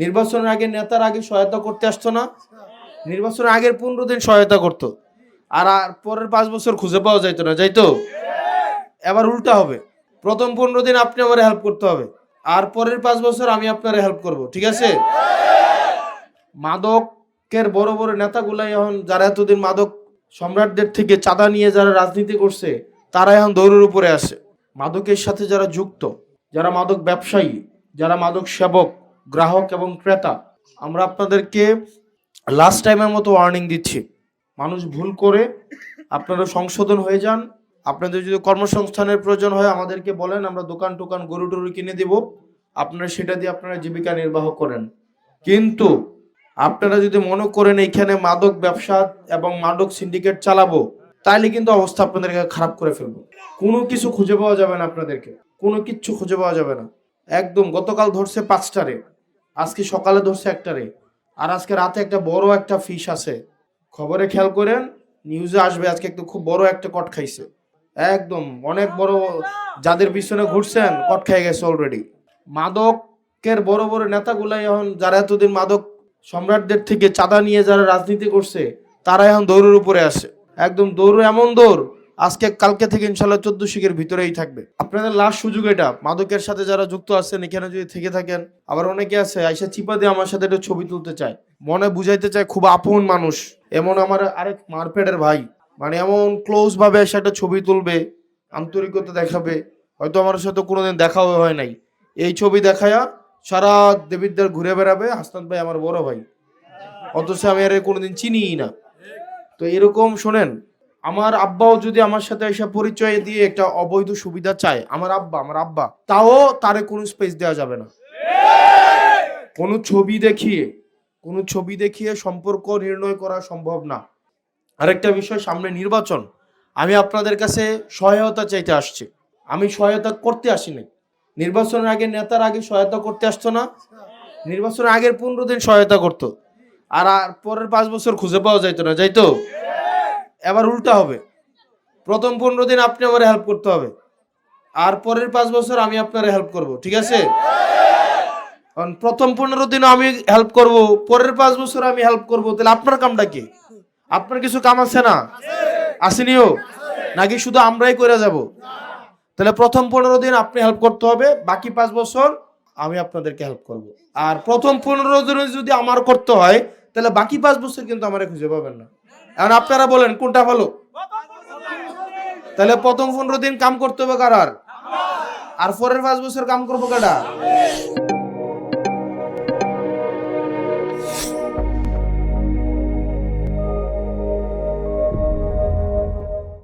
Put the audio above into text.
নির্বাচনের আগে নেতার আগে সহায়তা করতে আসতো না, নির্বাচনের আগের 15 দিন সহায়তা করতো, আর পরের 5 বছর খুঁজে পাওয়া যাইতো না, যাইতো? এবার উল্টা হবে, প্রথম 15 দিন আপনি আমার হেল্প করতে হবে, আর পরের 5 বছর আমি আপনার হেল্প করব, ঠিক আছে? মাদকের বড় বড় নেতাগুলাই এখন, যারা এতদিন মাদক সম্রাটদের থেকে চাঁদা নিয়ে যারা রাজনীতি করছে, তারা এখন দৌড়ের উপরে আসে। মাদকের সাথে যারা যুক্ত, যারা মাদক ব্যবসায়ী, যারা মাদক সেবক, গ্রাহক এবং ক্রেতা, আমরা আপনাদেরকে লাস্ট টাইমের মতো ওয়ার্নিং দিচ্ছি, মানুষ ভুল করে, আপনারা সংশোধন হয়ে যান। আপনাদের যদি কর্মসংস্থানের প্রয়োজন হয় আমাদেরকে বলেন, আমরা দোকান টোকান গরু টরু কিনে দিব, আপনারা সেটা দিয়ে আপনারা জীবিকা নির্বাহ করেন। কিন্তু আপনারা যদি মনে করেন এইখানে মাদক ব্যবসা এবং মাদক সিন্ডিকেট চালাবো, তাইলে কিন্তু অবস্থা আপনাদেরকে খারাপ করে ফেলবো। কোনো কিছু খুঁজে পাওয়া যাবে না, আপনাদেরকে কোনো কিচ্ছু খুঁজে পাওয়া যাবে না। একদম গতকাল ধরছে 5টারে, আজকে সকালে ধরছে 1টারে, আর আজকে রাতে একটা বড় একটা ফিশ আছে, খবরে খেয়াল করেন, নিউজে আসবে আজকে একটু খুব বড় একটা কট খাইছে, একদম অনেক বড়, যাদের পিছনে ঘুরছেন কট খেয়ে গেছে অলরেডি। মাদকের বড় বড় নেতাগুলাই এখন, যারা এতদিন মাদক সম্রাটদের থেকে চাঁদা নিয়ে যারা রাজনীতি করছে, তারা এখন দৌড়ের উপরে আসে, একদম দৌড়, এমন দৌড় আজকে কালকে থেকে ইনশাল্লাহ 14 শিখের ভিতরেই থাকবে। আপনাদের লাস্ট সুযোগ এটা, মাদকের সাথে যারা যুক্ত আছেন এখানে যদি থেকে থাকেন, আবার অনেকে আছে আইসা চিপা দিয়ে আমার সাথে একটা ছবি তুলতে চায়, মনে বুঝাইতে চায় খুব আপন মানুষ, এমন আমার আরেক মারপেটের ভাই, মানে এমন ক্লোজ ভাবে এসে একটা ছবি তুলবে, আন্তরিকতা দেখাবে, হয়তো আমার সাথে কোনোদিন দেখাও হয় নাই, এই ছবি দেখায়া সারা দেবিদ্বার ঘুরে বেড়াবে, হাসনাত ভাই আমার বড় ভাই, অথচ আমি আর কোনোদিন চিনিই না। তো এরকম শোনেন, আমার আব্বাও যদি আমার সাথে এসে পরিচয় দিয়ে একটা অবৈধ সুবিধা চায়, আমার আব্বা তাও তারে কোনো স্পেস দেওয়া যাবে না। কোনো ছবি দেখিয়ে সম্পর্ক নির্ণয় করা সম্ভব না। আরেকটা বিষয়, সামনে নির্বাচন, আমি আপনাদের কাছে সহায়তা চাইতে আসছি, আমি সহায়তা করতে আসিনি। নির্বাচনের আগে নেতার আগে সহায়তা করতে আসতো না, নির্বাচনের আগের 15 দিন সহায়তা করতো, আর পরের 5 বছর খুঁজে পাওয়া যাইতো না, যাইতো? এবার উল্টা হবে, প্রথম 15 দিন আপনি আমার হেল্প করতে হবে, আর পরের 5 বছর আমি আপনার হেল্প করব, ঠিক আছে? কারণ প্রথম 15 দিন আমি হেল্প করব, পরের 5 বছর আমি হেল্প করব, তাহলে আপনার কামটা কি? আপনার কিছু কাম আছে না? আসেনিও নাকি শুধু আমরাই করে যাব? তাহলে প্রথম 15 দিন আপনি হেল্প করতে হবে, বাকি 5 বছর আমি আপনাদেরকে হেল্প করব। আর প্রথম 15 দিন যদি আমার করতে হয়, তাহলে বাকি 5 বছর কিন্তু আমারে খুঁজে পাবেন না। এখন আপনারা বলেন কোনটা ভালো? তাহলে প্রথম 15 দিন কাম করতে হবে কার, আর পরের 5 বছর কাম করবো কারা?